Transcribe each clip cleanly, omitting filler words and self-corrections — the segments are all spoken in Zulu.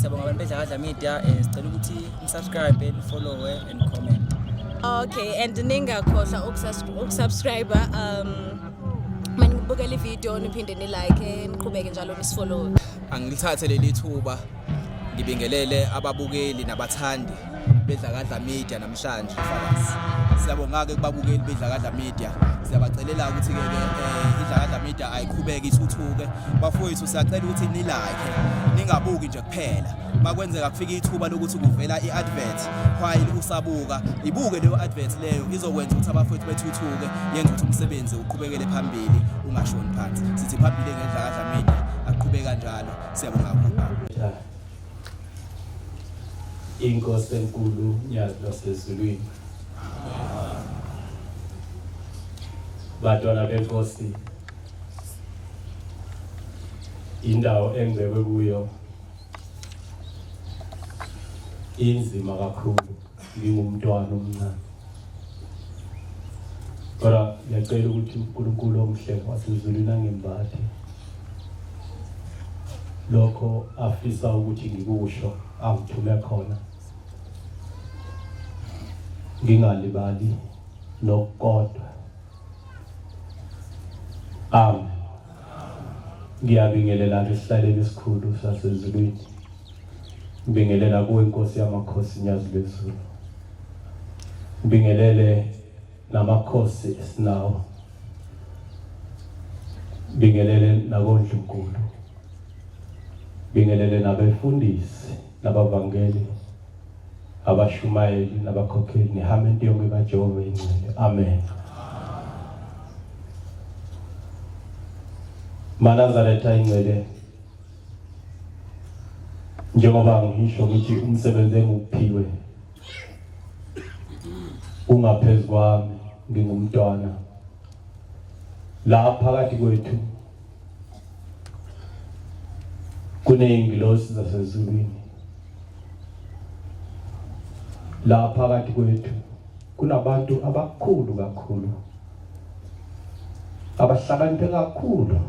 siyabonga abantu beDlakadla Media sicela ukuthi subscribe and follow and comment. Okay, and ningakhohlwa ukusubscribe manibukela ivideo niphinde nilike niqhubeke njalo nisifollow. Angilithathe leli thuba ngibingelele ababukeli nabathandi beDlakadla Media namhlanje mfakazi. Siyabonga ke kubabukeli beDlakadla Media. Siyabacelela ukuthi ke iDlakadla Media ayiqhubeke ithuthuke. Bafowethu siyacela ukuthi nilike, ningabuki nje kuphela. Makwenzeka kufika ithuba lokuthi kuvela iadvert, while usabuka, ibuke leyo advert leyo izokwenza ukuthi abafowethu bethuthuke, yenza ukuthi umsebenzi uqhubekele phambili ungashoni phansi. Sithi phambili ngeDlakadla Media aqhubeka kanjalo. Siyabonga kakhulu. Inkosi enkulu nyazi lwasezulwini. Bantwana benkosi, indawo engibekwe kuyo inzima kakhulu, ngingumntwana omncane. Kodwa ngiyacela ukuthi uNkulunkulu omhle wasezulwini angimbathe lokho afisa ukuthi ngikusho, angithume khona. Ngingalibali nokodwa. Amen. Ngiyabingelela lesihlaleni esikhulu sasezulwini. Ngibingelela kuwe Nkosi yamakhosi nyazi lezulu. Ngibingelele namakhosi esinawo. Ngibingelele nakoNdlunkulu. Ngibingelele nabefundisi nabavangeli, abashumayeli nabakhokheli, nihame intiyonke kaJehova ingcwele. Amen. Manazaretha ingcwele, njengoba ngisho ngithi umsebenzi enguphiwe ungaphezulu kwami, ngingumntwana la phakathi kwethu kuneyingilosi zasezulwini. La phakathi kwethu kunabantu abakhulu kakhulu, abahlakaniphe kakhulu,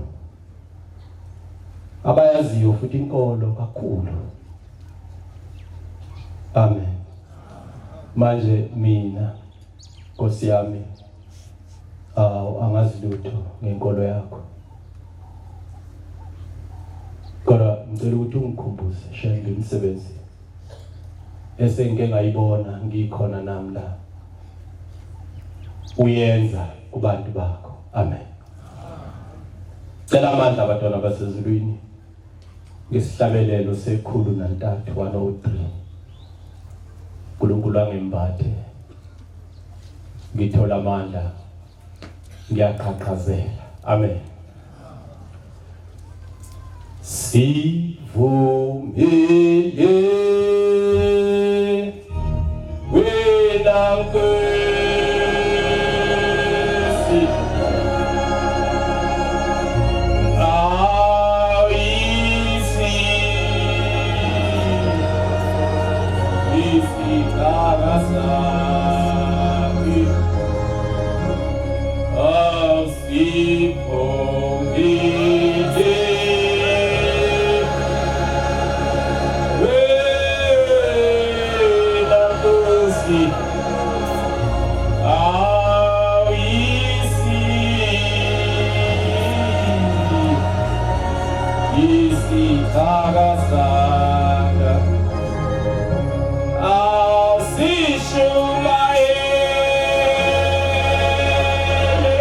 abayaziyo futhi inkolo kakhulu. Amen. Manje mina Nkosi yami angazi lutho ngenkolo yakho, kodwa ngicela ukuthi ungikhumbuze shenge umsebenzi esengike ngayibona ngikhona nami la uyenza kubantu bakho. Amen. Cela amandla abantwana basezulwini ngesihlabelelo sekhulu nantathu 103. uNkulunkulu angimbathe, ngithola amandla, ngiyaqhaqhazela. Amen. Sivumile wena Nkosi, isitaka sami asipholile wena Nkosi, isitaka sami asishumayele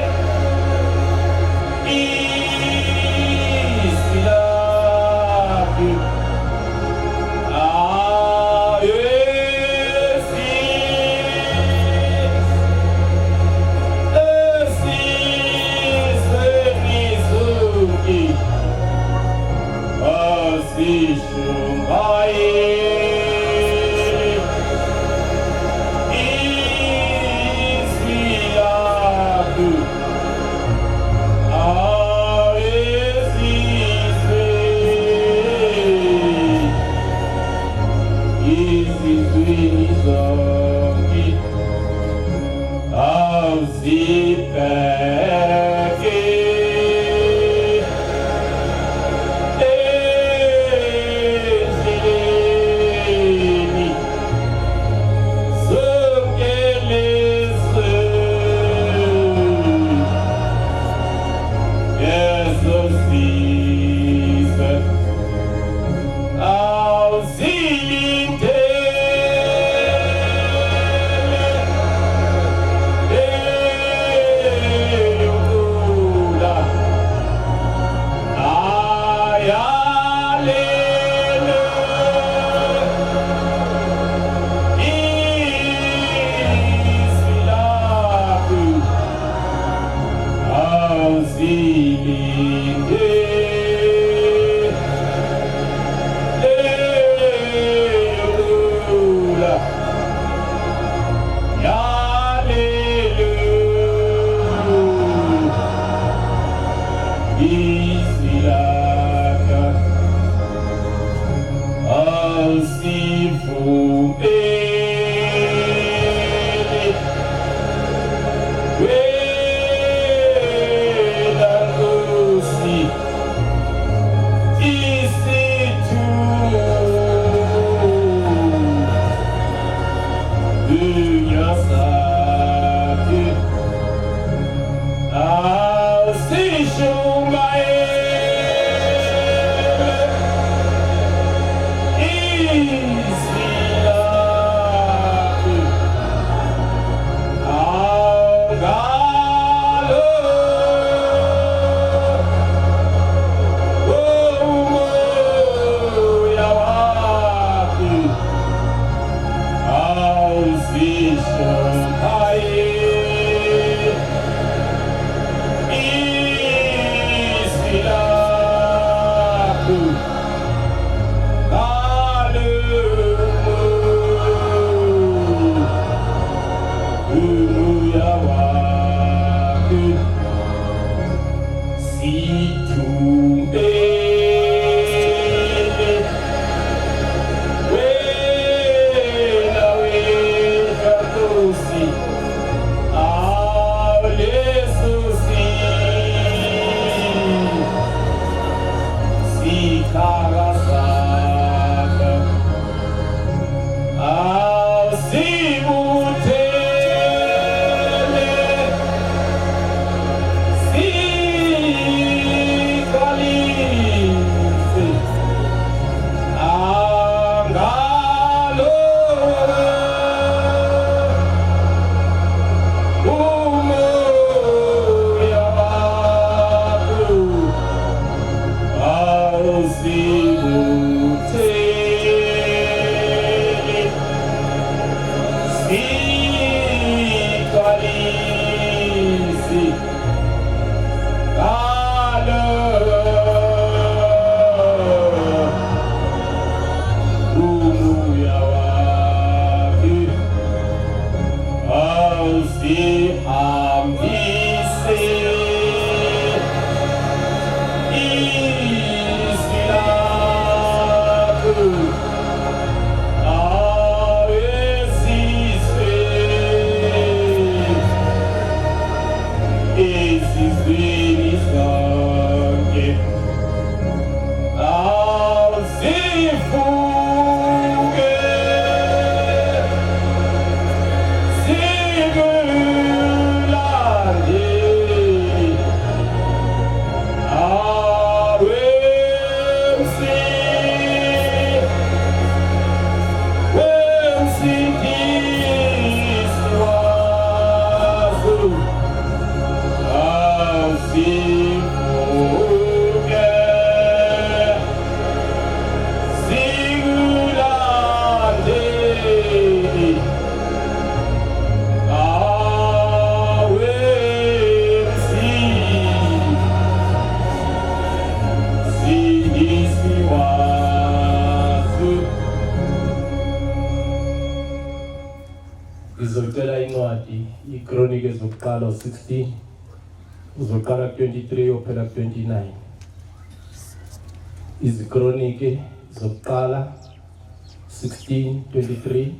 isilaphi esizenizuki asishumayele isilaphi izizweni zonke azibheke endleleni ngizocela incwadi iChronic ezokuqala 16 uzoqala 23 uphela 29 iziChronic zokuqala 16:23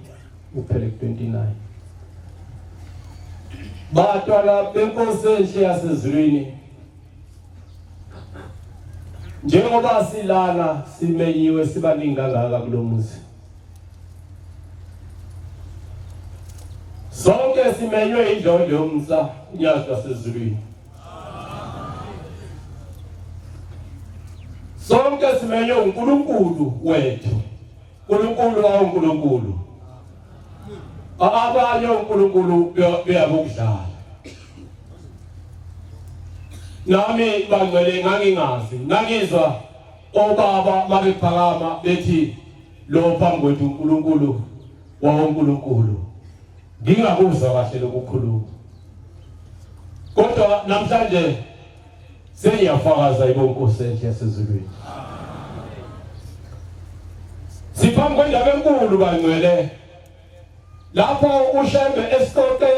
uphela 29 Batwana benkosi enhle yasezulwini njengoba silana simenyiwe sibaningi kangaka kulomuzi sonke simenywe indlondo yomsa inyazi lasezulwini sonke simenywe uNkulunkulu wethu uNkulunkulu awuNkulunkulu abanye uNkulunkulu beyabokudlala nami bangcwele ngangingazi ngangizwa obaba mabephakama bethi lo phambi kwethu uNkulunkulu wawoNkulunkulu ngingakuzwa kahle lokukhuluma kodwa namhlanje sengiyafakaza ibonkosi enhle yasezulwini siphambi kwendaba enkulu bangcwele lapho uShembe esiqoqe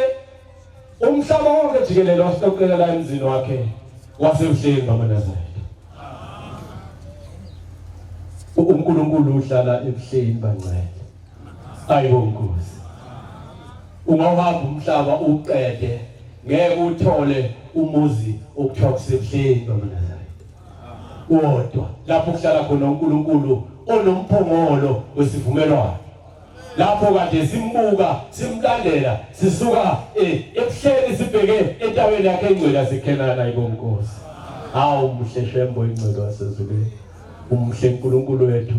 umhlaba wonke jikelele wasiqoqela la emzini wakhe wasebuhleni bamaNazaretha uNkulunkulu uhlala ebuhleni bangcwele ayibonkosi ungawuhamba umhlaba uqede ngeke uthole umuzi okuthiwa kusebuhleni bamaNazaretha wodwa lapho kuhlala khona uNkulunkulu onomphongolo wesivumelwano lapho kade simbuka simlandela sisuka ebuhleni sibheke entabeni yakhe engcwele sikhenana ibonkosi hawu umhle Shembo ingcwele wasezulwini umhle uNkulunkulu wethu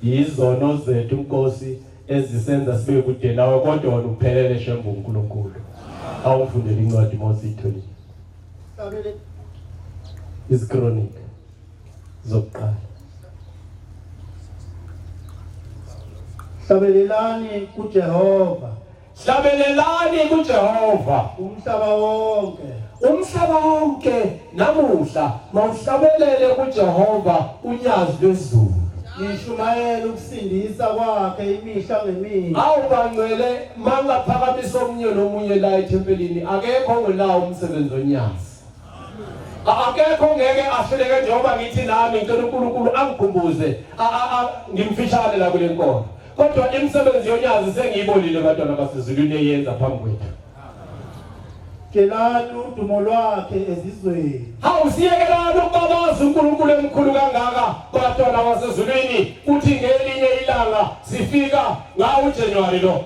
yizono zethu inkosi ezisenza sibe kude nawe kodwa wena uphelele Shembo uNkulunkulu awufundele incwadi mositholi iChronic zokuqala Hlabelelani kuJehova umhlaba wonke namuhla mawuhlabelele kuJehova unyazi lwezulu nishumayela ukusindisa kwakhe imihla ngemihla awubangcwele mangaphakamisa omunye nomunye la ethempelini akekho ongenawo umsebenzi onyazi akekho ngeke ahleleke njengoba ngithi nami ngicela uNkulunkulu angikhumbuze ngimfishane la kule nkolo kodwa imisebenzi yonyazi sengiyibonile bantwana basezulwini eyenza phambi kwethu Kelani udumo lwakhe ezizweni awusiyekelani ukubabaza uNkulunkulu emkhulu kangaka bantwana basezulwini uthi ngelinye ilanga sifika ngawo January lo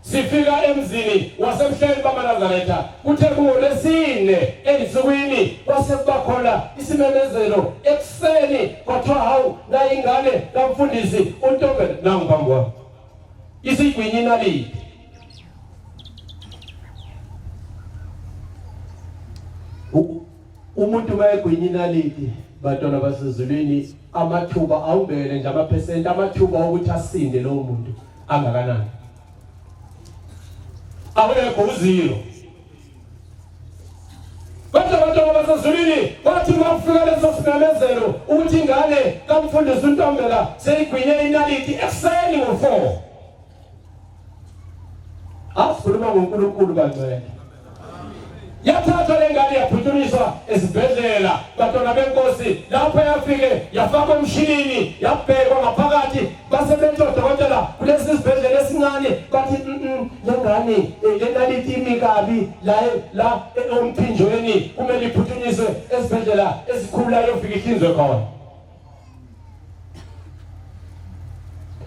sifika emzini wasebuhleni bamaNazaretha kuthe kuLesine ensukwini kwasekuba khona isimemezelo ekseni kwathiwa hawu la ingane kamfundisi uNtombela nangu phambi kwami isigwinyi inaliti umuntu mayegwinyi inaliti bantwana basezulwini amathuba awumbele nje amaphesenti amathuba ukuthi asinde lo muntu angakanani awekho uziro Bantwana basezulwini bathi makufika leso simemezelo ukuthi ingane kamfundisi uNtombela seyigwinye inaliti ekseni ngo4 asikhuluma ngoNkulunkulu bangcwele yathathwa lengane yaphuthuniswa esibhedlela bantwana benkosi lapho yafike yafakwa emshinini yabhekwa ngaphakathi basebenza odokotela kulesi sibhedlela esincane bathi lengane lenalithi imikabi la omphinjweni kumele iphuthuniswe esibhedlela esikhulu la yofika ihlinzwe khona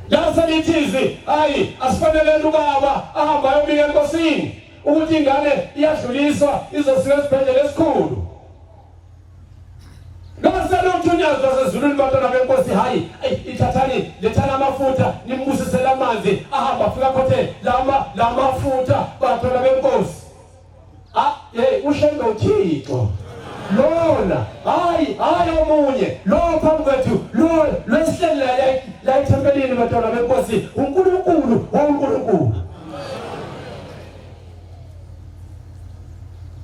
Lasalithizi hayi asifanele ubaba ahamba ayobika enkosini ukuthi ingane iyadluliswa izofika esibhedlela esikhulu Ngaselo uthunyazo zasezulwini bantwana benkosi hayi ithathani lethana amafutha nimbusisela amanzi ahamba afika khothe la mafutha bantwana benkosi uShembe uThixo lona hayi omunye lo phambi kwethu lo lesihleli la ethempelini bantwana benkosi uNkulunkulu waNkulunkulu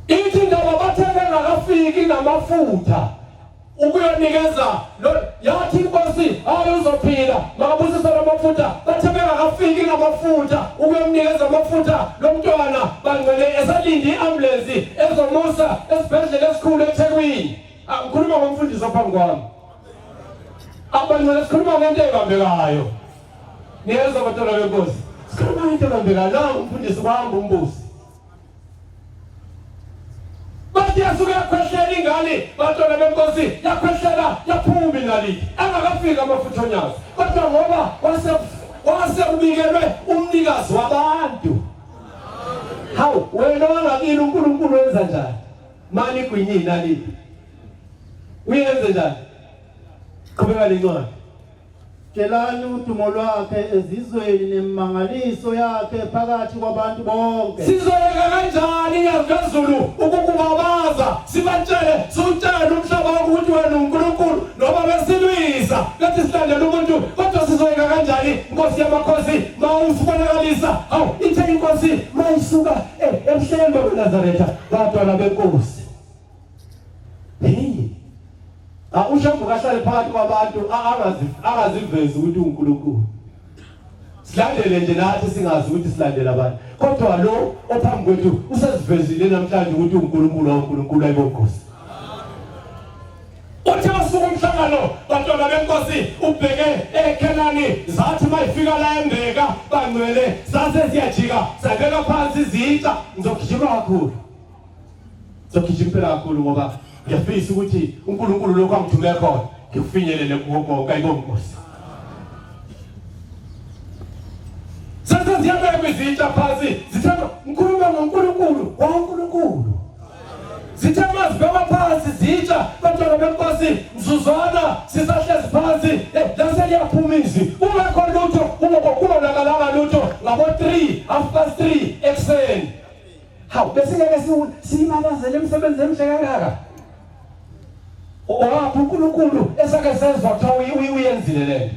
ithi ndaba batheke ngakafiki namafutha ukuyonikeza yathi inkosi hayi uzophila makabusisa lamafutha batheke ngakafiki ingakafiki namafutha ukuyomnikeza amafutha lo mntwana bangcwele esalinde iambulance ezomusa esibhedlela esikhulu eThekwini. Ngikhuluma ngomfundisi ophambi kwami. Abangcwele sikhuluma ngento ebambekayo. Niyezwa bantwana benkosi. Sikhuluma ngento ebambekayo la umfundisi kwami umbusi. Bathi yasuke yakhwehlela ingane bantwana benkosi yakhwehlela yaphuma ingane angakafika amafutha onyazi. Kodwa ngoba wase ubikelwe umnikazi wabantu. Hawu wena wangakini uNkulunkulu wenza njani? Mani kwinyini nalipi? Uyenze njani? Qhubeka lencwadi. Tshelani udumo lwakhe ezizweni nemangaliso yakhe phakathi kwabantu bonke. Sizoyeka kanjani yaphezulu ukukubabaza sibatshele siutshele umhlaba wonke ukuthi wena uNkulunkulu noma besilwisa kathi silandele umuntu kodwa sizoyeka kanjani inkosi yamakhosi mawusibonakalisa hawu ithe inkosi mayisuka emhlengwe weNazaretha bantwana benkosi. Ushambu kahlale phakathi kwabantu angazivezi ukuthi uNkulunkulu. Silandele nje nathi singazi ukuthi silandela abantu. Kodwa lo ophambi kwethu usezivezile namhlanje ukuthi uNkulunkulu ayibonkosi. Uthi wasuka umhlangano bantwana benkosi ubheke eKhenani zathi mayifika la eMbeka bangcwele sase siyajika sabeka phansi izitsha ngizogijima kakhulu. Ngizogijima kakhulu ngoba ngiyafisa ukuthi uNkulunkulu lokho angithume khona ngifinyelele kuwo kayibonkosi. Sasa ziyabeka kwizitsha phansi zithanda uNkulunkulu ngoNkulunkulu waNkulunkulu. Zithema zibeka phansi zitsha bantwana benkosi mzuzwana sisahlezi phansi lase liyaphuma izwi ungekho lutho kungonakalanga lutho ngabo 3:30 ekseni. Hawu besingeke siyimabazele emsebenzi emhle kangaka. Owapha uNkulunkulu esake sezwa kuthiwa uyenzile lento.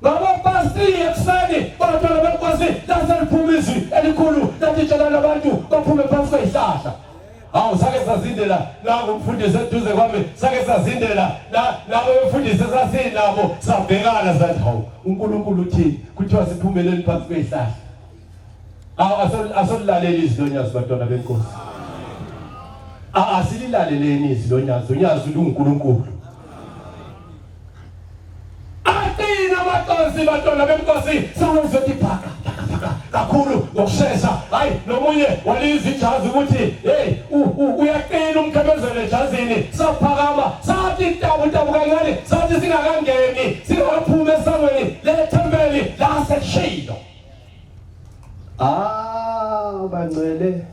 Ngabo 3:30 ekseni bantwana benkosi lase liphuma izwi elikhulu latitshela labantu baphume phansi kwezihlahla. Hawu sake sazindela nangu umfundisi eduze kwami sake sazindela nabo befundisi sasinabo sabhekana sathi hawu uNkulunkulu uthini kuthiwa siphumeleni phansi kwezihlahla. Asolilaleli izilonyazi bantwana benkosi. Asililaleleni izilonyazi unyazi uNkulunkulu. Athina abakosi bantwana benkosi sawenza iphaka kakhulu ngokushesha hayi nomunye walizijazi ukuthi hey uyaqina umkhebezelo ejazini saphakama sathi intabu kancane sathi singakangeni singaphuma esangweni lethempeli laseShilo. Bangcwele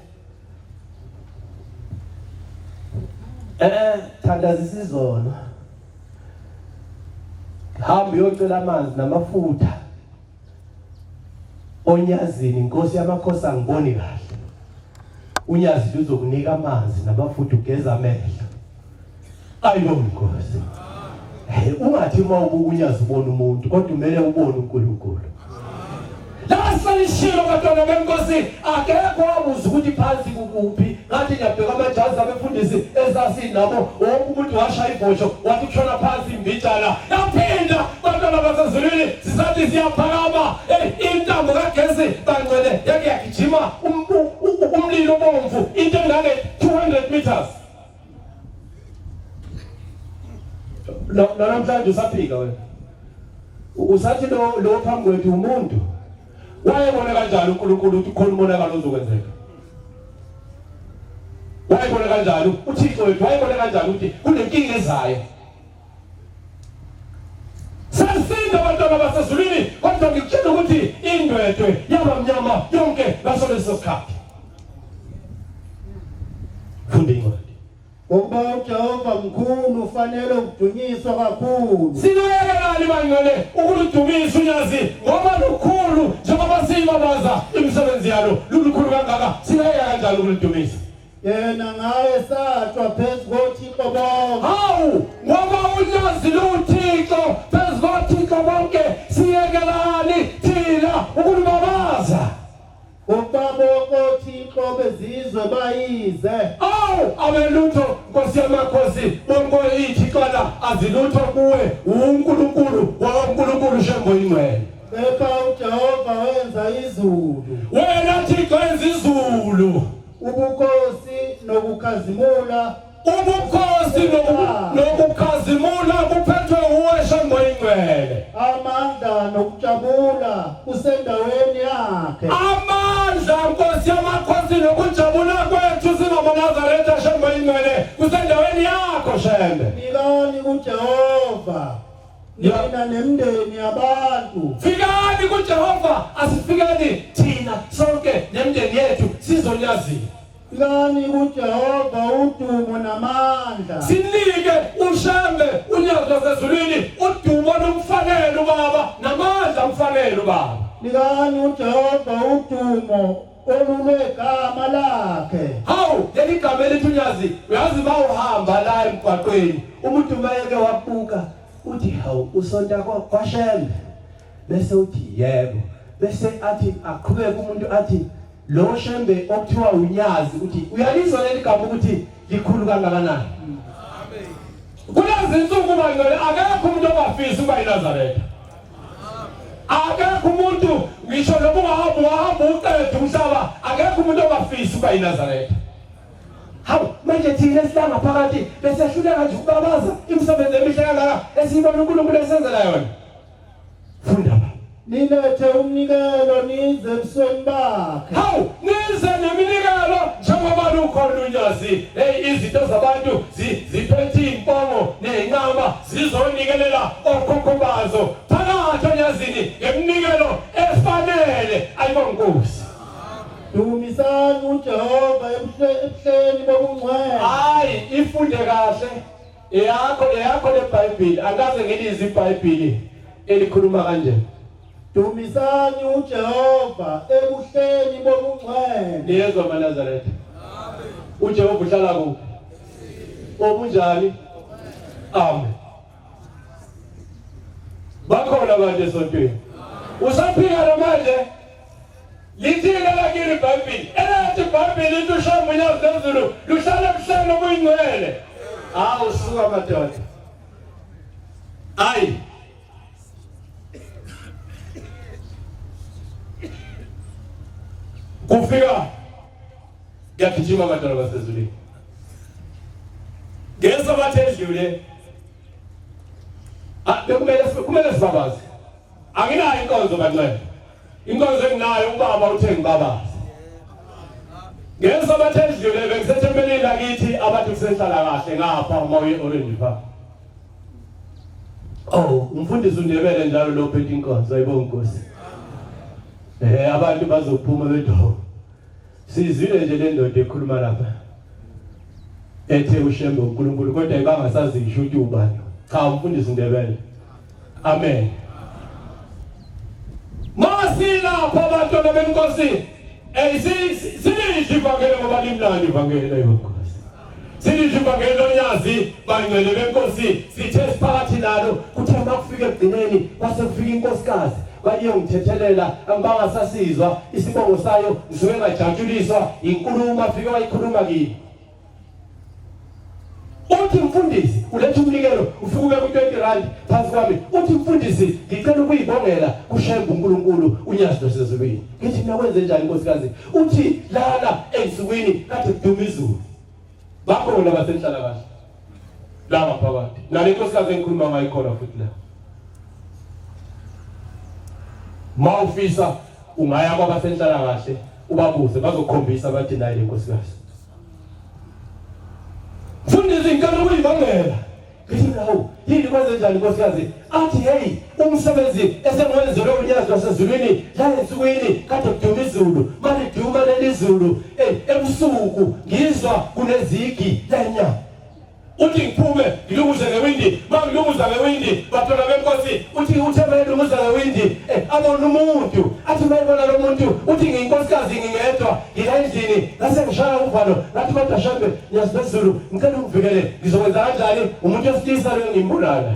Thandazisa izono. hamba uyocela amanzi namafutha onyazini inkosi yamakhosi angiboni kahle. Unyazi uzokunika amanzi namafutha ugeza amehlo. Ayibona inkosi. Ungathi mawubuka unyazi ubona umuntu kodwa kumele ubone uNkulunkulu. Lasalishilo bantwana benkosi akekho wabuza ukuthi phansi kukuphi ngathi ngiyabheka amajazi abefundisi ezasinabo wonke umuntu washaya ibhosho wathi kushona phansi imbijana yaphinda bantwana basezulwini sisathi siyaphakama intambo kagesi bangcwele yake yagijima umlilo bomvu into engange 200 meters. Namhlanje usaphika wena usathi lo phambi kwethu umuntu wayebona kanjani uNkulunkulu ukuthi khona umonakalo ozokwenzeka? Wayebona kanjani uThixo wethu wayebona kanjani ukuthi kunenkinga ezayo? Sasinda abantwana basezulwini kodwa ngikutshela ukuthi indwetwe yabamnyama yonke ngaso leso sikhathi. Funde incwadi. Ngoba uJehova mkhulu ufanele ukudunyiswa kakhulu. Sinoyekelani bangcwele ukulidumisa unyazi ngoba lukhulu njengoba siyibabaza imisebenzi yalo lukhulu kangaka sinoyeka kanjani ukulidumisa? Yena ngaye sathwa phezu koThixo bonke. Hawu ngoba unyazi luThixo phezu koThixo bonke siyekelani thina ukulibabaza? Ubaba koThixo bezizwe bayize. Abelutho Nkosi yamakhosi bonke iThixo la azilutho kuwe uNkulunkulu waNkulunkulu shembo ingcwele. kepha uJehova wenza izulu, wena Thixo wenza izulu, ubukhosi nokukhazimula, ubukhosi nokukhazimula kuphethwe uwe Shembe Oyingcwele. amandla nokujabula kusendaweni yakhe. Amandla Nkosi yamakhosi nokujabula kwethu singamaNazaretha Shembe Oyingcwele kusendaweni yakho Shembe. Fikani kuJehova, nina nemndeni yabantu. Fikani kuJehova, asifikani thina sonke nemndeni yethu sizonyazile. Fikani kuJehova udumo namandla. Sinike uShembe unyazo lwasezulwini udumo nomfanele ubaba namandla umfanele ubaba. Fikani uJehova udumo olunegama lakhe. Hawu leli gama elintunyazi uyazi bawuhamba la emgwaqweni umuntu mayeke wabuka uthi hawu usonta kwaShembe bese uthi yebo bese athi aqhubeke umuntu athi lo Shembe okuthiwa unyazi uthi uyalizwa leli gama ukuthi likhulu kangakanani. Kulezi insuku bangcwele akekho umuntu ongafisi ukuba yiNazaretha. Akekho umuntu ngisho noma ungahamba uqede umhlaba akekho umuntu ongafisi ukuba yiNazaretha. Hawu manje thina silanga phakathi bese hluleka nje ukubabaza imisebenzi emihle kangaka esiyibona uNkulunkulu esenzela yona. Funda ba. Nilethe umnikelo nize ebusweni bakhe. Hawu nize neminikelo njengoba lukhona unyazi. Izinto zabantu ziphethe impongo nezinqama zizonikelela okhokho bazo phakathi onyazini ngeminikelo efanele ayibonkosi. Dumisani uJehova ebuhleni bobungcwele. Hayi ifunde kahle eyakho leBhayibheli angaze ngilize iBhayibheli elikhuluma kanje. Dumisani uJehova ebuhleni bobungcwele. Niyezwa amaNazaretha. Amen. uJehova uhlala kuphi? Obunjani? Amen. Bakhona abantu esontweni. Usaphika manje lithina lakini iBhayibheli. Elathi iBhayibheli lithi uShembe unyazi lwezulu luhlala ebuhleni obuyingcwele. Hawu suka madoda. Hayi. Kufika ngiyagijima madoda basezulwini. Ngesabathe edlule. Kumele sibabaze. Anginayo inkonzo kancane. Inkonzo enginayo ubaba uthe ngibabaze. Ngesabathe edlule bengisethembeleni lakithi abantu kusenhlala kahle ngapha umoya orange pha. Oh, umfundisi uNdebele njalo lo phethe inkonzo ayibonga Nkosi. Abantu bazophuma bedo. Sizile nje le ndoda ekhuluma lapha. Ethe uShembe uNkulunkulu kodwa ibangasazi ngisho ukuthi ubani. Cha umfundisi uNdebele. Amen. Masilapha abantwana benkosi. Silidla ivangeli ngoba limnandi ivangeli leyoNkosi. Silidla ivangeli lonyazi bangcwele benkosi. Sithe siphakathi nalo kuthe makufika egcineni kwase kufika inkosikazi. Bayongthethelela angibangasasizwa isibongo sayo ngisuke ngajatshuliswa inkulumo afike wayikhuluma kimi. Uthi mfundisi ulethe umnikelo ufike ube ku20 rand phansi kwami. Uthi mfundisi ngicela ukuyibongela kuShembe uNkulunkulu unyazi lwasezulwini. Ngithi mina kwenze njani inkosikazi? Uthi lana ensukwini kade kuduma izulu. Bakhona basenhlala kahle. Laba phakathi. Nale nkosikazi engikhuluma ngayo khona futhi la. Mawufisa ungaya kwabasenhlala kahle ubabuze bazokukhombisa bathi nayi lenkosikazi. Mfundisi ngicela ukuyibangela. Ngithi nawo yini kwenze njani inkosikazi? Athi hey umsebenzi esengwenzelwe unyazi lwasezulwini la ensukwini kade kuduma izulu manje duma leli izulu ebusuku ngizwa kunezigi lenya. Uthi ngiphume ngilunguze ngewindi mangilunguza ngewindi bathola benkosi uthi uthemele lunguza ngewindi abona umuntu athi mayibona lo muntu uthi ngiyinkosikazi ngingedwa ngila endlini ngase ngishaya uvalo ngathi kodwa Shembe nyaziphezulu ngicela ungivikele ngizokwenza kanjani umuntu wesilisa lo ngimbulala.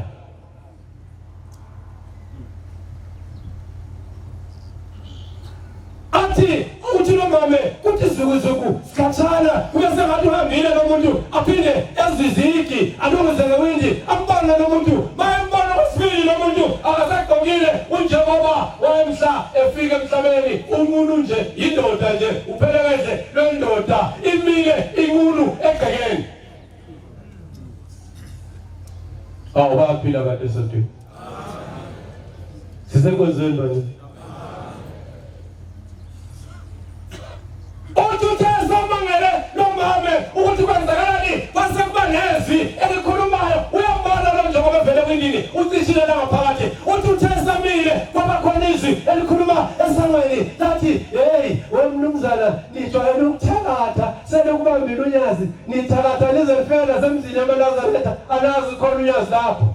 Athi uthi lo mame kuthi zukuzuku sikhathana kube sengathi uhambile lo muntu aphinde ezizigi alunguze ngewindi ambona lo muntu bayembona kwesibili lo muntu akasagqokile unjengoba wayemhla efika emhlabeni umuntu nje indoda nje uphelekehle lo ndoda imile inkulu egcekeni baphila kade esontweni sisekwenzeni bani Uthezomangele nomame ukuthi kwenzakalani kwasekuba nezwi elikhulumayo uyambona lo njengoba vele kwindini ucishile la ngaphakathi uthi uthesamile kwaba khona izwi elikhuluma esangweni lathi hey wemnumzana nijwayele ukuthakatha sele kuba mbili unyazi nithakatha lizefela semzini yamaNazaretha anazi khona unyazi lapho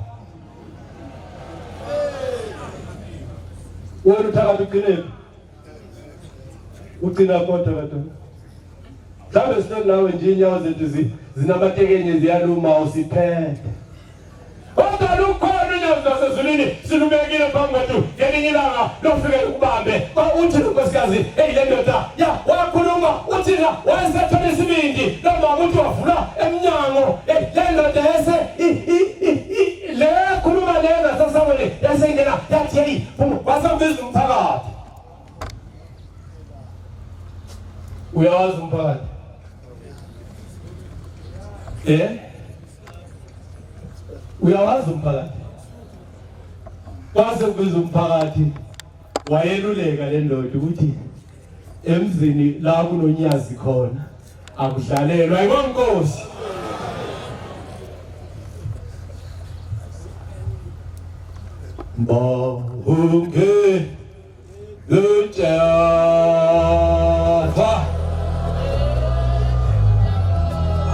wena uthakatha uqinile ugcina kodwa kadona mhlawumbe sithe nawe nje inyawo zethu zinamatekenye ziyaluma usiphethe kodwa lukhona unyawo zasezulwini silubekile phambi kwethu ngelinye ilanga lofike ukubambe uthi lonkosikazi hey le ndoda ya wakhuluma uthina wayesethona isibindi noma uthi wavula emnyango le ndoda yese le khuluma lena sasawele yasengena yathi hey wasambiza umphakathi uyawazi umphakathi uyawazi umphakathi kwase kubiza umphakathi wayeluleka le ndoda ukuthi emzini la kunonyazi khona akudlalelwa ayibonkosi Mbonge Lujafa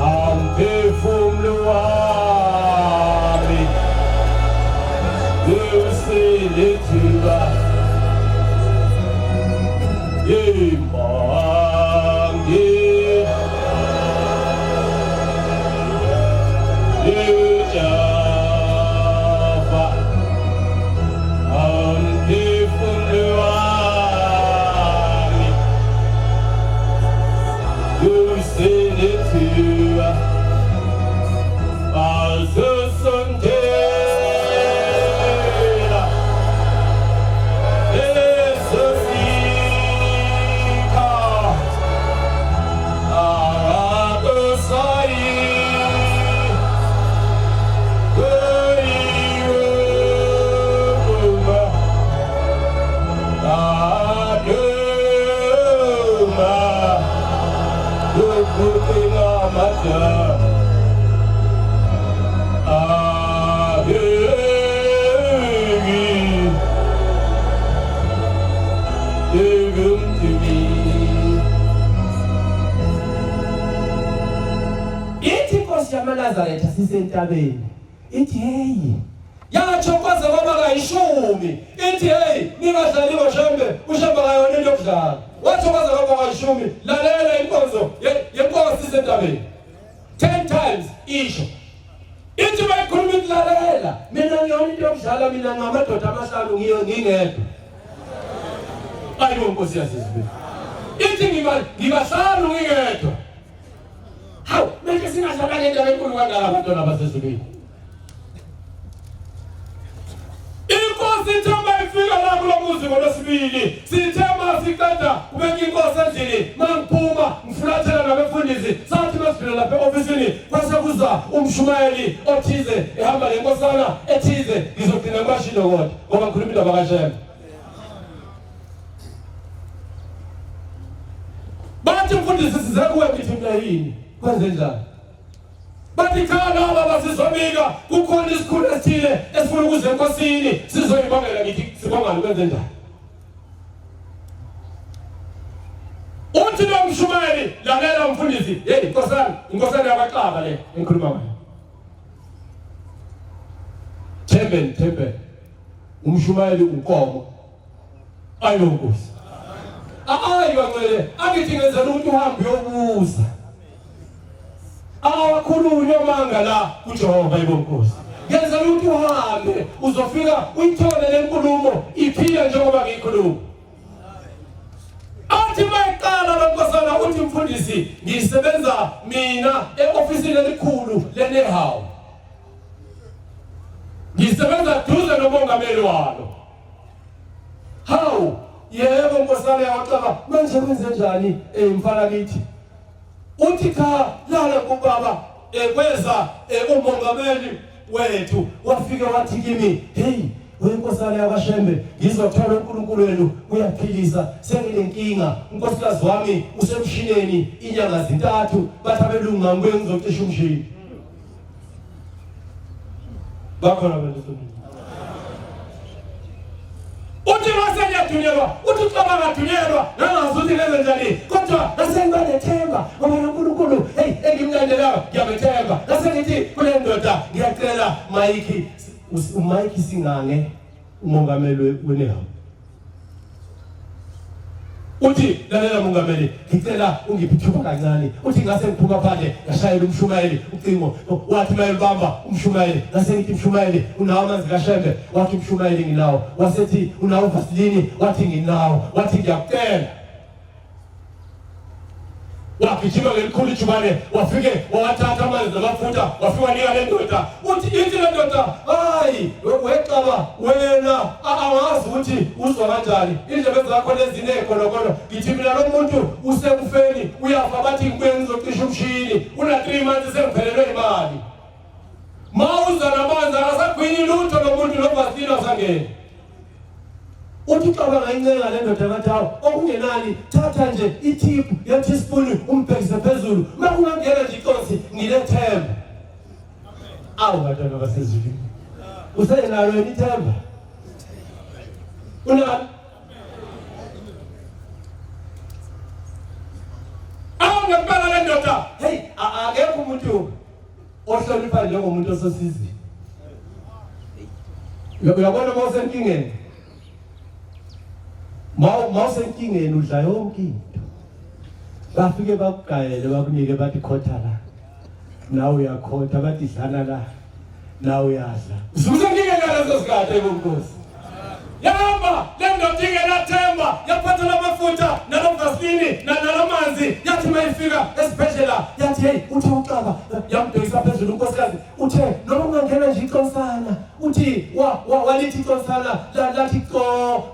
Amphefumulo wami uselithiba Yimbangi Lujafa Amphefumulo wami uselithiba yamaNazaretha sisentabeni ithi hey yatsho kwaze kwaba kayishumi ithi hey ningadlali ngoshembe ushembe kayona into yokudlala watsho kwaze kwaba kayishumi lalela inkonzo yenkosi sisentabeni 10 times isho ithi bayikhuluma ikulalela mina ngiyona into yokudlala mina ngamadoda amahlanu ngingedwa ayibo inkosi yasizwe ithi ngibahlanu ngingedwa hawu manje singadlala ngendaba enkulu kangaka abantwana basezulwini inkosi ithemba ifika la kulo muzi ngolosibili sithemba siqeda kubeka inkosi endlini mangiphuma ngifulathela nabefundisi sathi masifika lapha e-ofisini kwase kuza umshumayeli othize ehamba lenkosana ethize ngizogcina ngibashilo kodwa ngoba ngikhuluma indaba kaShembe bathi umfundisi size kuwe ngithi mina yini kwenze njani bathi khona baba sizobika kukhona isikhulu esithile esifuna ukuze enkosini sizoyibongela ngithi sibongani kwenze njani uthi lo mshumayeli lalela umfundisi hey inkosana yakaXaba le engikhuluma ngayo Thembe umshumayeli unkomo ayonkosi ayibangcele angithi ngenzela ukuthi uhambe uyobuza awakhulunywe manga la kuJehova ibonkosi ngenzela ukuthi uhambe uzofika uyithole lenkulumo iphila njengoba ngiyikhuluma athi mayiqala lonkosana uthi mfundisi ngisebenza mina e-ofisini elikhulu leNehawu ngisebenza duze nomongameli walo. Hawu yebo nkosana yaqaba manje kwenze njani mfana kithi uthi cha lala kubaba kweza umongameli wethu wafike wathi kimi hey wenkosana yakwaShembe ngizothola uNkulunkulu wenu uyaphilisa senginenkinga unkosikazi wami usemshineni inyanga zintathu bathi abelungu ngangwe ngizocisha umshini bakhona abantu uthi wasenyathunyelwa uthi ucabanga ngathunyelwa nangazuthi lenze njani kodwa nasengibanethemba ngoba uNkulunkulu hey engimlandelayo ngiyamethemba nasengithi kule ndoda ngiyacela Mike uMike Singange umongameli wenehawu uthi lalela mongameli ngicela ungiphe ithuba kancane uthi ngase ngiphuma phandle ngashayela umshumayeli ucingo wathi mayelibamba umshumayeli ngase ngithi umshumayeli unawo amanzi kaShembe wathi umshumayeli nginawo wasethi unawo vasilini wathi nginawo wathi ngiyacela wagijima ngelikhulu ijubane wafike wawathatha amanzi namafutha wafika nika le ndoda uthi ithi le ndoda hayi wexaba wena awazi ukuthi uzwa kanjani indlebe zakho lezine khonokhono ngithi mina lo muntu usekufeni uyafa bathi ngibuye ngizocisha umshini una 3 months sengiphelelwe imali mawuza namanzi akasagwini lutho lomuntu lovasila sangena uthi cabanga incenga le ndoda ngathawo okungenani thatha nje itip ya teaspoon umbhekise phezulu makungangena nje iconsi ngilethemba awu batwana basezulwini usenalo yini ithemba unani awu ngempela le ndoda hey akekho umuntu ohlonipha njengomuntu ososizi uyabona mawusenkingeni mawusenkingeni udla yonke into bafike bakugayele bakunike bathi khotha la nawe uyakhotha bathi dlana la nawe uyadla ususenkingeni lezo sikade enkosi yahamba le ndoda ingenathemba yaphatha lamafutha nalomvasilini nalamanzi yathi mayifika esibhedlela yathi hey uthe ucaba yamdekisa phezulu unkosikazi uthe noma ungangena nje iconsana uthi walithi iconsana lathi qo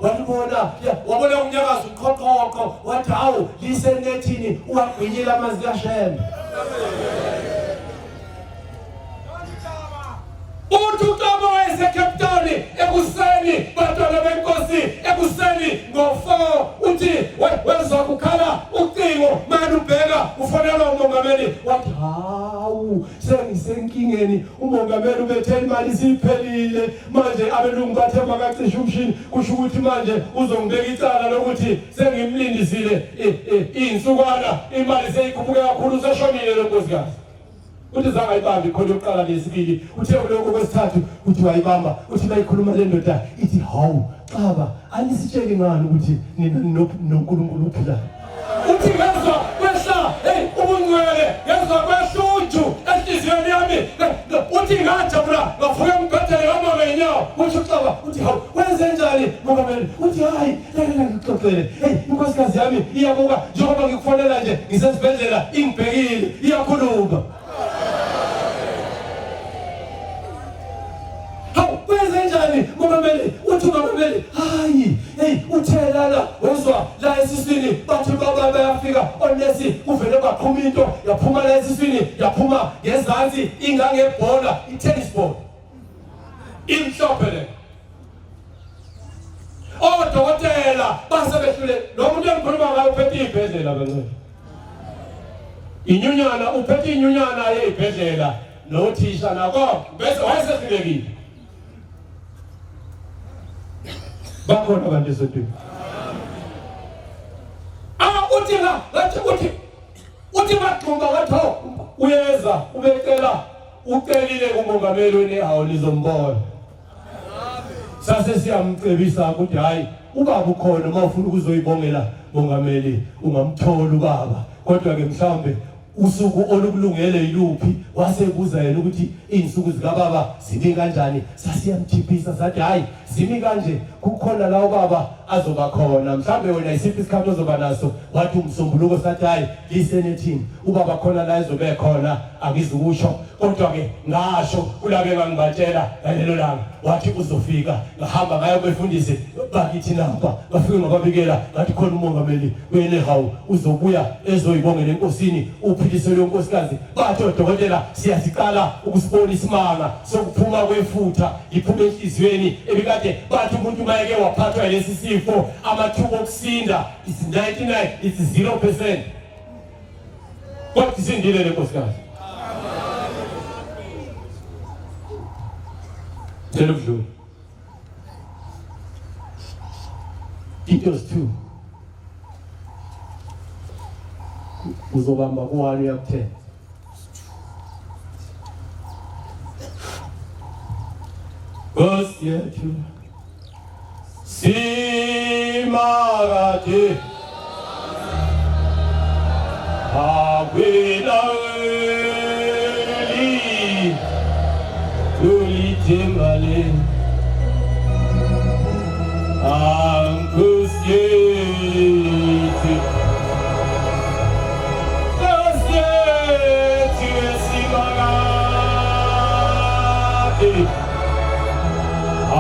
walibona wabona unyakazi uqhoqhoqo wathi hawu lisenethini uwagwinyile amanzi kaShembe uThixo wayeseKaptani ekuseni bantwana benkosi ekuseni ngo4 uthi wenza kukhala ucingo manje ubheka ufonela umongameli wathi hawu sengisenkingeni umongameli ubethe imali siphelile manje abelungu bathe bakacisha umshini kusho ukuthi manje uzongibeka icala lokuthi sengimlindisile insukwana imali seyikhuphuka kakhulu seshonile lenkosikazi uthi zangayibambi khona yokuqala lesibili uthe lokho kwesithathu uthi wayibamba uthi bayikhuluma le ndoda ithi hawu xaba anisitsheli ngani ukuthi nina noNkulunkulu uphilayo uthi ngezwa kwehla hey ubungcwele ngezwa kwehlunju enhliziyweni yami uthi ngajabula ngavuka ngibhedele ngama ngenyawo uthi xaba uthi hawu wenze njani mongameli uthi hayi lalela ngixoxele hey inkosikazi yami iyabuka njengoba ngikufonela nje ngisesibhedlela ingibhekile iyakhuluma mongameli uthi mongameli hayi hey uthelala wezwa la esiswini bathi baba bayafika onesi kuvele kwaphuma into yaphuma la esiswini yaphuma ngezansi ingangebhola i-tennis ball imhlophe le odokotela basebehlule lo muntu engikhuluma ngayo uphethe ibhedlela kancane inyunyana uphethe inyunyana yebhedlela nothisha nako bese wayesefikile bakhona abantu esotweni uthi baxhumba katho uyeza ubecela ucelile kumongameli wenehawu lizombona sase siyamcebisa ukuthi hayi ubaba ukhona mawufuna ukuzoyibongela mongameli ungamthola ubaba kodwa ke mhlambe usuku olukulungele yiluphi wasebuza yena ukuthi izinsuku zikababa zimi kanjani sasiyamthiphisa sathi hayi zimi kanje kukhona la ubaba azoba khona mhlambe wena isiphi isikhathi ozoba naso wathi umsombuluko sathi hayi lisenethini ubaba khona la ezobe khona akizukusho kodwa ke ngasho ulabe ngangibatshela ngalelo langa wathi uzofika ngahamba ngayo kwefundise bakithi napa bafike ngababikela ngathi khona umongameli wele hawu uzobuya ezoyibongela enkosini uphilisele unkosikazi bathi odokotela siyasiqala ukusibona isimanga sokuphuma kwefutha iphume enhlizweni ebikade bathi umuntu mayeke waphathwa yilesi sifo amathuba okusinda is 99 it's 0%. Kodwa isindile le nkosikazi. Televizio. Titus 2. Uzobamba ku1 ya 10. Gosi yethu simagade awelali tulitemale angusieti gosi simagade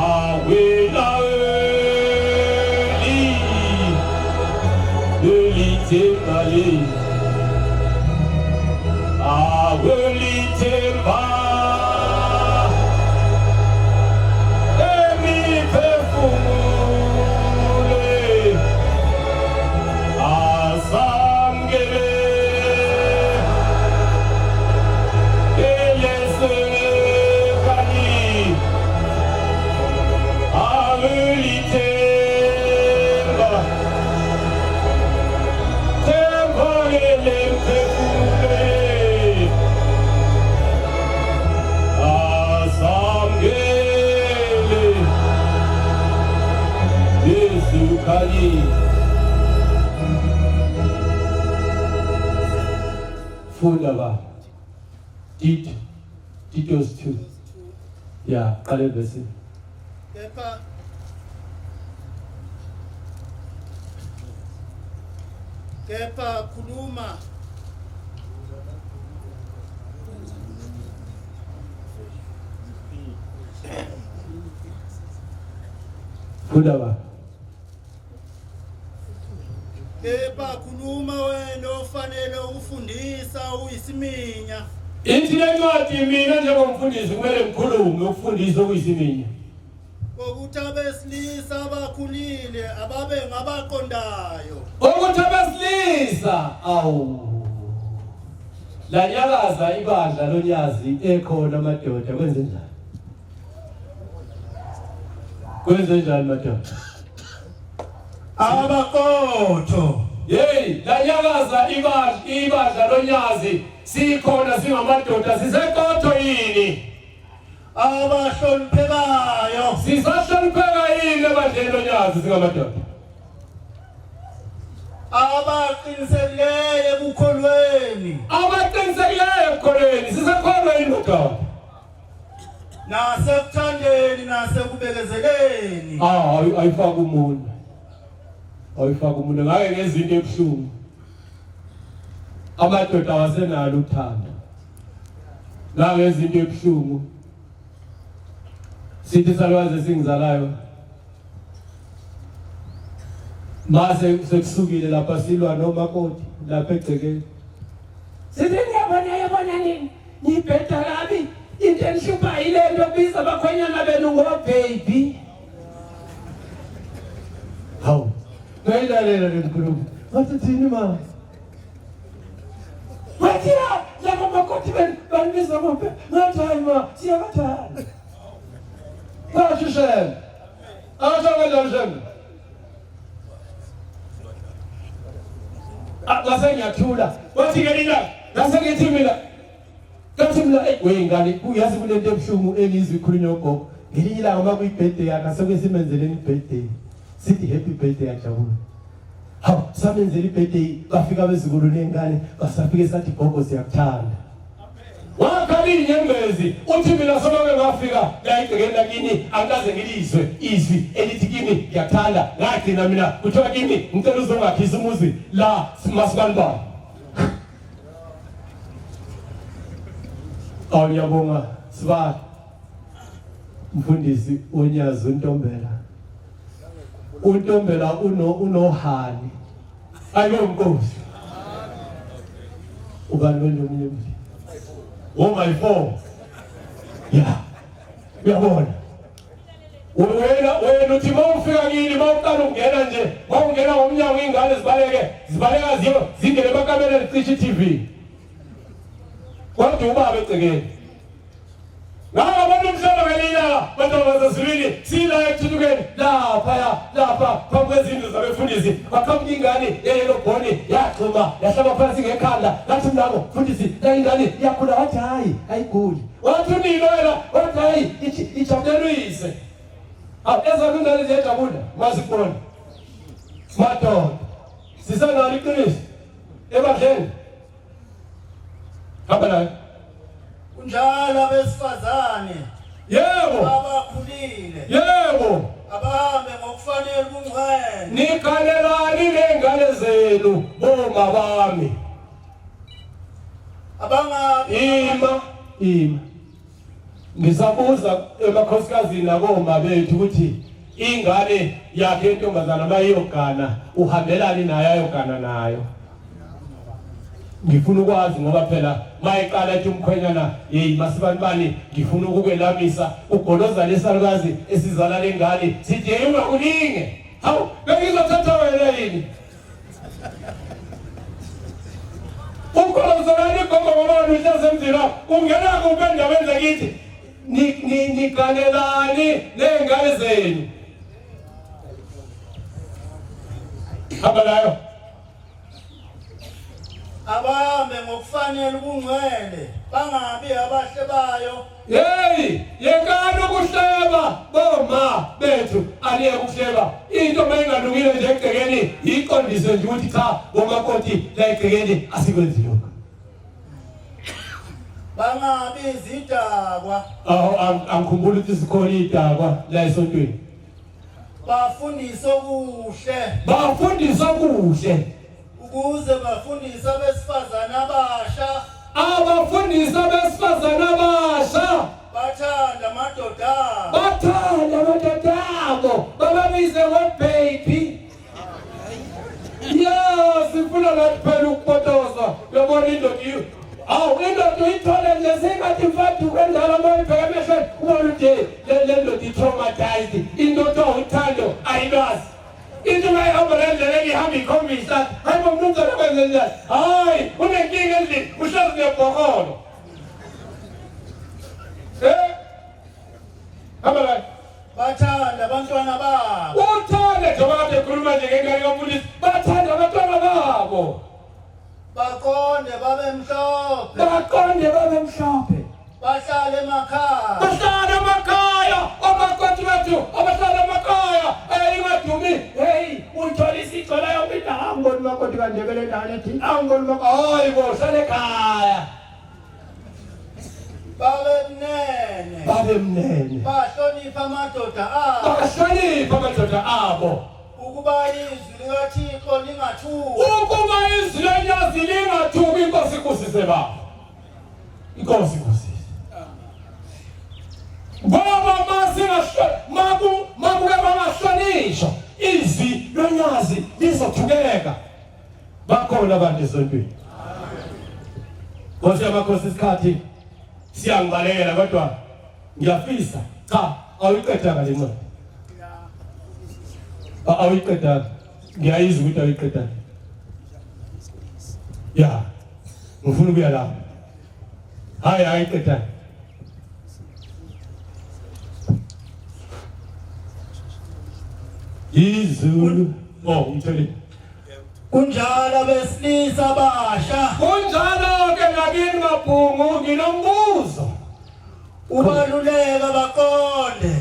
awelali tulitemale awelitemba emi perfumule asangele elesekani awelitemba temba elemperfumule Kali funda ba Titus 2 ya qale verse kepha khuluma funda ba kepha khuluma wena ofanele ufundisa uyisiminya ithi le ncwadi mina njengomfundisi kumele ngikhulume ukufundisa okuyisiminya ukuthi abesilisa abakhulile ababe ngabaqondayo ukuthi abesilisa lanyakaza ibandla lonyazi ekhona madoda kwenze njani madoda abaqotho hey lanyakaza ibandla lonyazi sikhona singamadoda siseqotho yini abahloniphekayo sisahlonipheka yini ebandleni lonyazi singamadoda abaqinisekileyo ekukholweni sisekhona yini madoda nasekuthandeni nasekubekezeleni ayifaka umuntu ngake ngezinto ebuhlungu amadoda awasenalo uthando la ngezinto ebuhlungu sithi salwazi singizalayo mase sekusukile lapha silwa nomakoti lapha egcekeni sithi ngiyabona nini ngibheda kabi into enhlupha yilento biza abakhwenyana benu ngo baby hawu ngayilalela le nkulumo wathi thini ma wathi laba makoti banibiza ngophe ngathi hayi ma siyabathanda basho shem awashaka shem lase ngiyathula wathi ke lina lase ngithi mina kathi mina wengane uyazi kulento ebuhlungu engizwe ikhulunywa ugogo ngelinye ilanga makuyibirthday yakhe asekwesimenzele ibirthday sithi happy birthday ajabule hawu samenzele ibirthday bafika bezikulu nengane basafike sathi gogo siyakuthanda wakhala inyembezi uthi mina soke ngafika la egcekeni lakini angikaze ngilizwe izwi elithi kimi ngiyathanda ngagcina mina kuthiwa kimi ngicela uzongakhisa umuzi la Masikanibani. Awuyabonga Sibali mfundisi onyazi uNtombela unohani ayonkosi ubani nomnye oh my phone yeah uyabona wena uthi mawufika kini mawuqala ungena nje mawungena ngomnyango ingane zibaleka zingene emakamera cishe TV kodwa ubaba egcekeni ngaba abantu umhlaba ngelila bantu abazazulwini sila ekuthukeni lapha phambi kwezindlu zabefundisi bakhambi ingane yeyelobhoni yaxhuma yahlaba phansi ngekhanda ngathi mnako mfundisi la ingane yakhula wathi hayi ayiguli wathi unilo wena wathi hayi ijabulelise ezakho ingane ziyajabula mazibona madoda sisanalo iqiniso ebadleni hamba naye kunjalo abesifazane yebo abakhulile yebo abahambe ngokufanele kungcwele nikhalelani lengane zenu boma bami abangabi ima ngisabuza emakhosikazi nakoma bethu ukuthi ingane yakhe intombazana mayiyogana uhambelani nayo ayogana nayo. Ngifuna ukwazi ngoba phela mayiqala ethi umkhwenyana Masibanibani ngifuna ukukwelamisa ugoloza lesalukazi esizala lengane sithi yena kuninge hawu bengizothatha wena yini ugoloza lani gogo ngoba uhlaze emzila ungena kumbe endaweni zakithi nikanelani nengane zenu abalayo abahambe ngokufanele kungcwele bangabi abahle bayo hey yekani ukuhleba boma bethu aliye ukuhleba into mayingalungile nje egcekeni iqondise nje ukuthi cha bomakoti la egcekeni asikwenzi lokho bangabi izidakwa angikhumbula ukuthi sikhona idakwa la esontweni bafundisa kuhle ukuze bafundisa abesifazane abasha bathanda amadoda abo bababize baby sifuna lathi phela ukupotozwa yabona indoda indoda uyithole nje sengathi mfatu kwendala mayibheka emehlweni ubona nje le ndoda traumatized indoda uthando ayilwazi into mayihamba lendlela ihamba ikhombisa hayi bomntu akwenze njani hayi unenkinga endlini uhlazi nebhokolo hamba la bathanda abantwana babo uthanda njengoba kade ekhuluma nje ngengane kaMfundisi bathanda abantwana babo baqonde babe mhlophe bahlale emakhaya omakoti bethu abahlala emakhaya ingadumi uthola isicela yomida angiboni makoti kanjekele ndala ethi angiboni hayi bo hlale ekhaya babe mnene bahlonipha amadoda abo ukuba izwi likaThixo lingathuki inkosi kusise baba inkosi ngoba makuke bangahlonishwa izwi lwenyazi lizothukeka bakhona abantu esontweni Nkosi yamakhosi isikhathi siyangibalekela kodwa ngiyafisa cha awuyiqedanga le ncwadi awuyiqedanga ngiyayizwa ukuthi awuyiqedanga ngifuna ukuya lapho hayi ayiqedanga izulu ngithole kunjalo besilisa basha kunjalo ke nakini mabhungu nginombuzo ubaluleka baqonde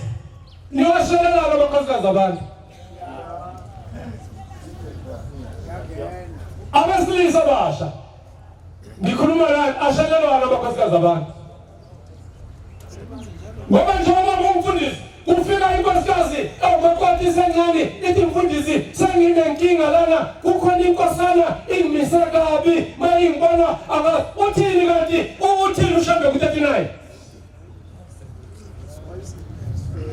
niwashelela abakhosikazi abantu abesilisa basha ngikhuluma la ashalelwa nabakhosikazi abantu ngoba njengoba ngumfundisi ufika inkosikazi awumakwati sencane ithi mfundisi senginenkinga lana kukhona inkosana ingimise kabi mayingibona anga uthini kanti uthini ushambe ku39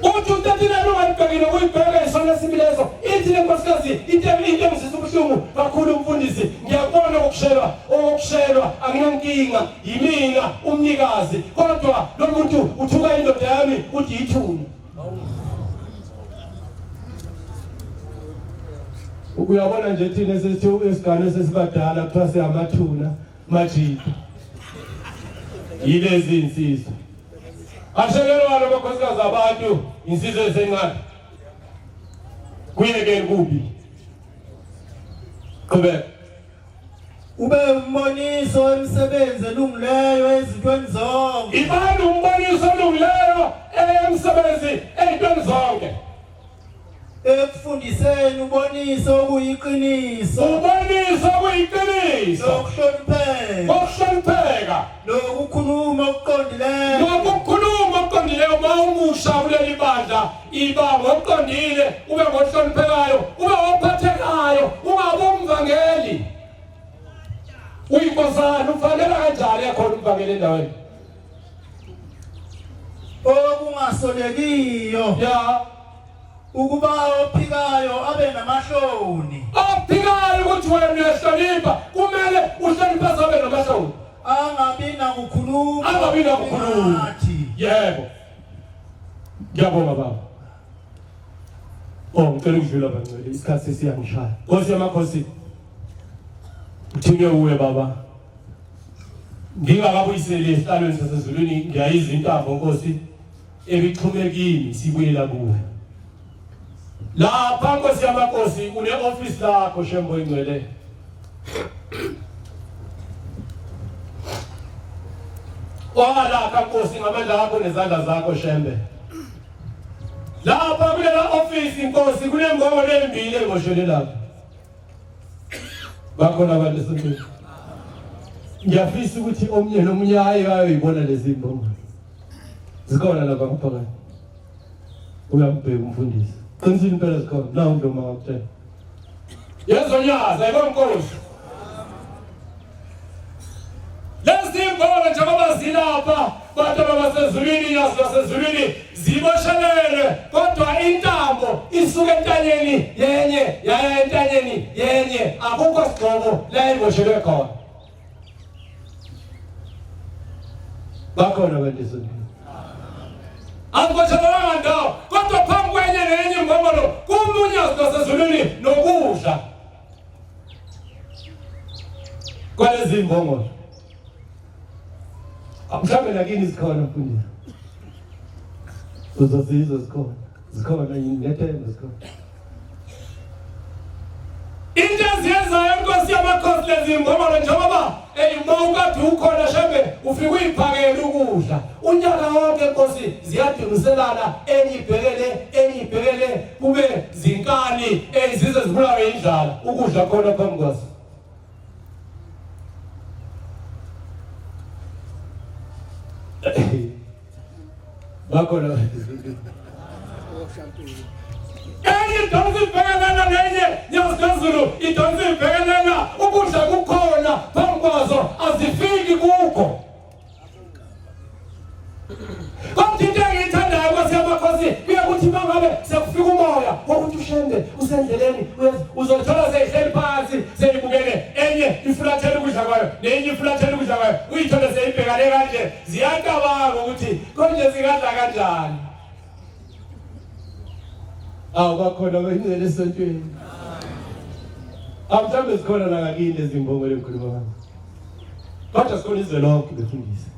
uthi u39 ungayibhekile ukuyibheka isona simileso ithi lenkosikazi into engizisa ubuhlungu kakhulu umfundisi ngiyakubona okushelwa anginankinga yimina umnikazi kodwa lo muntu uthuka indoda yami uthi yithuni uyabona nje thina sesithi esigane sesibadala kuthiwa siyamathuna majida yilezi insizwa ashelelwa nabakhosikazi abantu insizwe esencane kuyeke kubi qhubeka ube umboniso wemisebenzi elungileyo ezintweni zonke ibani umboniso olungileyo emsebenzi ezintweni zonke ekufundiseni uboniso okuyiqiniso ukuhlonipheka nokukhuluma okuqondileyo mawumusha kuleli bandla iba ngokuqondile ube ngohloniphekayo ube ophathekayo ungabe umvangeli uyinkosana ufanele kanjani yakhona umvangeli endaweni okungasolekiyo ya ukuba ophikayo abe namahloni ophikayo ukuthi wena uyahlonipha kumele uhloniphe abe namahloni angabi nakukhuluma yebo ngiyabonga baba ngicela ukudlula bangcwele isikhathi sesiyangishaya Nkosi yamakhosi uthiwe uwe baba ngingakabuyiseli esihlalweni sasezulwini ngiyayiza intambo Nkosi ebixhumekini sibuyela kuwe lapha Nkosi yamakhosi une office lakho Shembo ingcwele Wala Nkosi ngamandla akho nezandla zakho Shembe lapha kulela office Nkosi kunembongolo embili engoshelwe lapha bakhona abantu esonto ngiyafisa ukuthi omnye nomunye ayibona lezi mbongo zikhona lapha ngaphakathi uyambheka umfundisi qinisile impela zikhona la undoma wakutshela yezonyaza ayibonkosi lezi mbongo njengoba zilapha bantu abasezulwini yasezulwini ziboshelele kodwa intambo isuka entanyeni yenye yaya entanyeni yenye akukho sigqoko la iboshelwe khona bakhona abantu esonto akuboshelwanga ndawo kodwa phambi kwenye nenye mbongolo kumunyazi wasezulwini nokudla kwalezi mbongolo mhlawumbe nakini zikhona mfundisi uzozizwa zikhona ngethemba zikhona into eziyenzayo Nkosi yamakhosi lezi mbongolo njengoba mawukade ukhona Shembe ufike uyiphakele ukudla unyaka wonke Nkosi ziyadingiselana enye kube zinkani ezize zibulawe indlala ukudla khona phambi kwazo bakhona enye idonsi ibhekelana nenye yasezulu idonsi ibhekelana ukudla kukhona phambi kwazo azifiki kukho kodwa into engiyithandayo Nkosi yamakhosi kuyakuthi mangabe sekufika umoya wokuthi ushembe usendleleni uzothola seyihleli phansi seyibukele enye ifulathela ukudla kwayo nenye ifulathela ukudla kwayo uyithole seyibhekane kanje ziyacabanga ukuthi konje zikadla kanjani bakhona abangcwele esontweni mhlawumbe zikhona nakakini lezi mbongo lemkhuluma ngami kodwa sikhona izwe lonke befundisa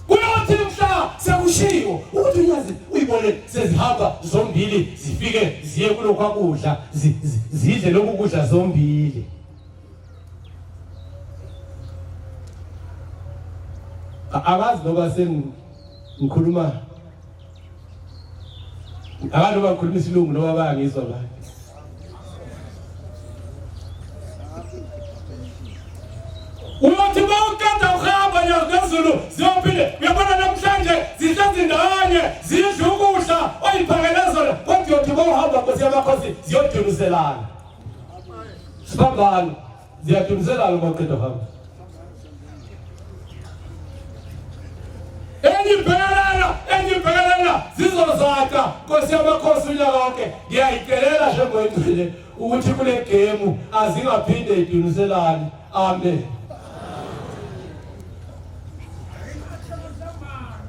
kuyothi mhla sekushiwo ukuthi unyazi uyibone sezihamba zombili zifike ziye kulokho akudla zidle lokhu kudla zombili akazi noba sengikhuluma abantu bakhuluma isilungu noba bayangizwa abantu Uthi bawukanda uhamba ngezulu ziyophinde uyabona namhlanje zihlezi ndawonye zidla ukudla oyiphakele zona kodwa uthi bawuhamba Nkosi yamakhosi ziyodunuzelana. Sibambani ziyadunuzelana ngoqeda uhamba. Engibhekelela zizozaka Nkosi yamakhosi unyaka wonke ngiyayicelela njengoyingcwele ukuthi kule game azingaphinde idunuselane. Amen.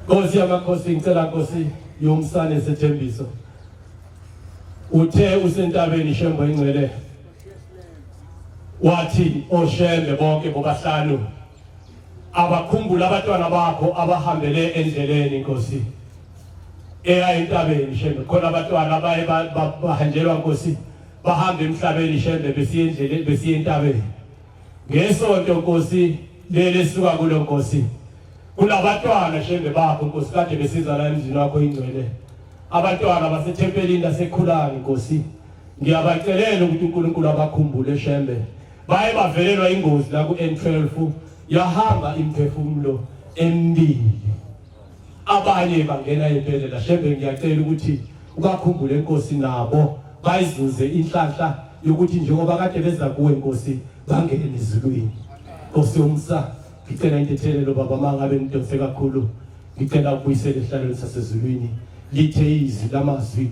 Nkosi yamakhosi ngicela Nkosi yomsane sethembiso. Uthe usentabeni Shembe ingcwele. Wathi oshembe bonke bobahlanu abakhumbula abantwana bakho abahambele endleleni Nkosi. Eya entabeni Shembe khona abantwana abaye bahanjelwa Nkosi bahambe emhlabeni Shembe besiye endleleni besiye entabeni. Ngesonto Nkosi lele suka kulo Nkosi. Kulabantwana Shembe bakho Nkosi kade besiza la emzini wakho ingcwele. Abantwana basethempelini lasekhulani Nkosi. Ngiyabacelela ukuthi uNkulunkulu abakhumbule Shembe. Baye bavelelwa ingozi la ku N12 yahamba imphefumulo emibili. Abanye bangena empela Shembe ngiyacela ukuthi ubakhumbule Nkosi nabo bayizuze inhlanhla yokuthi njengoba kade beza kuwe Nkosi bangene ezulwini. Nkosi umsa ngicela intethelelo baba mangabe ngidonse kakhulu ngicela ukubuyisela ehlalweni sasezulwini lithe izwi lamazwi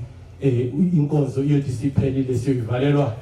inkonzo iyothi siphelile siyovalelwa